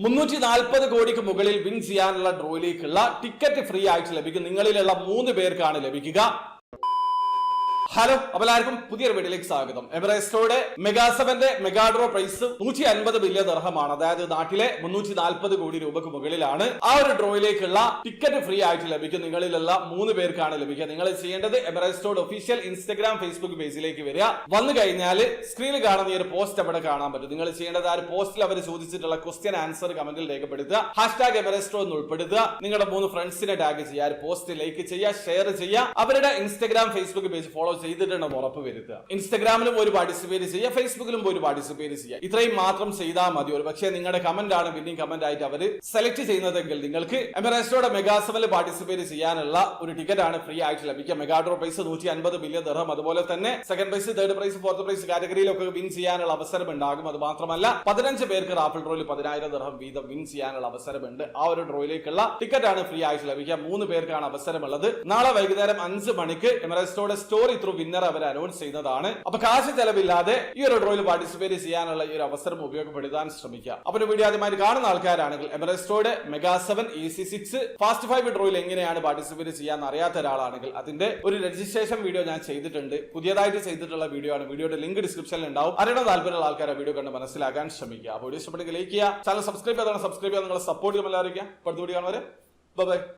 340 കോടിക്ക് മുകളിൽ വിൻ ചെയ്യാനുള്ള ഡ്രോയിലേക്കുള്ള ടിക്കറ്റ് ഫ്രീ ആയിട്ട് ലഭിക്കും. നിങ്ങളിലുള്ള 3 പേർക്കാണ് ലഭിക്കുക. ഹലോ, അപ്പോൾ എല്ലാവർക്കും പുതിയൊരു വീഡിയോയിലേക്ക് സ്വാഗതം. എവറസ്റ്റോയുടെ മെഗാ7ന്റെ മെഗാ ഡ്രോ പ്രൈസ് 150 ബില്യൺ ദിർഹമാണ്. അതായത് നാട്ടിലെ 340 കോടി രൂപക്ക് മുകളിലാണ്. ആ ഒരു ഡ്രോയിലേക്കുള്ള ടിക്കറ്റ് ഫ്രീ ആയിട്ട് ലഭിക്കും. നിങ്ങളിലുള്ള 3 പേർക്കാണ് ലഭിക്കുക. നിങ്ങൾ ചെയ്യേണ്ടത് എവറസ്റ്റോയുടെ ഒഫീഷ്യൽ ഇൻസ്റ്റഗ്രാം ഫേസ്ബുക്ക് പേജിലേക്ക് വരിക. വന്നു കഴിഞ്ഞാൽ സ്ക്രീനിൽ കാണുന്ന ഈ ഒരു പോസ്റ്റ് അവിടെ കാണാൻ പറ്റും. നിങ്ങൾ ചെയ്യേണ്ടത് ആ ഒരു പോസ്റ്റിൽ അവർ ചോദിച്ചിട്ടുള്ള ക്വസ്റ്റ്യൻ ആൻസർ കമന്റിൽ രേഖപ്പെടുത്തുക. ഹാഷ്ടാഗ് എവറസ്റ്റോ എന്ന് ഉൾപ്പെടുത്തുക. നിങ്ങളുടെ 3 ഫ്രണ്ട്സിനെ ടാഗ് ചെയ്യുക. പോസ്റ്റ് ലൈക്ക് ചെയ്യുക, ഷെയർ ചെയ്യുക. അവരുടെ ഇൻസ്റ്റഗ്രാം ഫേസ്ബുക്ക് പേജ് ഫോളോ ചെയ്തിട്ടുണ്ടെന്ന് ഉറപ്പ് വരുത്തുക. ഇൻസ്റ്റഗ്രാമിലും പോയി പാർട്ടിസിപ്പേറ്റ് ചെയ്യുക, ഫേസ്ബുക്കിലും പോയി പാർട്ടിസിപ്പേറ്റ് ചെയ്യുക. ഇത്രയും മാത്രം ചെയ്താൽ മതി. ഒരു പക്ഷേ നിങ്ങളുടെ കമന്റ് ആണ് വിന്നിംഗ് കമന്റ് ആയിട്ട് അവർ സെലക്ട് ചെയ്യുന്നതെങ്കിൽ നിങ്ങൾക്ക് എവറസ്റ്റോയുടെ മെഗാ7ൽ പാർട്ടിസിപ്പേറ്റ് ചെയ്യാനുള്ള ഒരു ടിക്കറ്റ് ആണ് ഫ്രീ ആയിട്ട് ലഭിക്കുക. Mega draw prize 150 billion dirham. അതുപോലെ തന്നെ second prize, third prize, fourth prize കാറ്റഗറിയിലൊക്കെ വിൻ ചെയ്യാനുള്ള അവസരം ഉണ്ടാകും. അത് മാത്രമല്ല 15 പേർക്ക് റാഫിൾ ഡ്രോയിൽ 10,000 ദിർഹം വീതം വിൻ ചെയ്യാനുള്ള അവസരമുണ്ട്. ആ ഒരു ഡ്രോയിലേക്കുള്ള ടിക്കറ്റ് ആണ് ഫ്രീ ആയിട്ട് ലഭിക്കുക. 3 പേർക്കാണ് അവസരമുള്ളത്. നാളെ വൈകുന്നേരം 5 മണിക്ക് എവറസ്റ്റോയുടെ സ്റ്റോറി ത്രൂ വിന്നർ അവർ അനൗൺസ് ചെയ്യുന്നതാണ്. അപ്പൊ കാശ് ചെലവില്ലാതെ ഈ ഒരു ഡ്രോയിൽ പാർട്ടിസിപ്പേറ്റ് ചെയ്യാനുള്ള ഈ ഒരു അവസരം ഉപയോഗപ്പെടുത്താൻ ശ്രമിക്കുക. അപ്പൊ വീഡിയോ ആദ്യമായി കാണുന്ന ആൾക്കാരാണെങ്കിൽ എവറസ്റ്റോയുടെ മെഗാ7 EC6 ഫാസ്റ്റ് 5 ഡ്രോയിൽ എങ്ങനെയാണ് പാർട്ടിസിപ്പേറ്റ് ചെയ്യാൻ അറിയാത്ത ഒരാളാണെങ്കിൽ അതിന്റെ ഒരു രജിസ്ട്രേഷൻ വീഡിയോ ഞാൻ ചെയ്തിട്ടുണ്ട്. പുതിയതായിട്ട് ചെയ്തിട്ടുള്ള വീഡിയോ ആണ്. വീഡിയോയുടെ ലിങ്ക് ഡിസ്ക്രിപ്ഷനിൽ ഉണ്ടാവും. അറിയണം താല്പര്യമുള്ള ആൾക്കാരെ വീഡിയോ കണ്ട് മനസ്സിലാക്കാൻ ശ്രമിക്കുക. അപ്പോൾ വീഡിയോ ഇഷ്ടപ്പെട്ടെങ്കിൽ ലൈക്ക് ചെയ്യുക, ചാനൽ സബ്സ്ക്രൈബ് ചെയ്താണ് സബ്സ്ക്രൈബ് ചെയ്യാൻ നിങ്ങളെ സപ്പോർട്ട് ചെയ്യാൻ എല്ലാവരും. അടുത്ത വീഡിയോ കാണുവരെ ബൈ.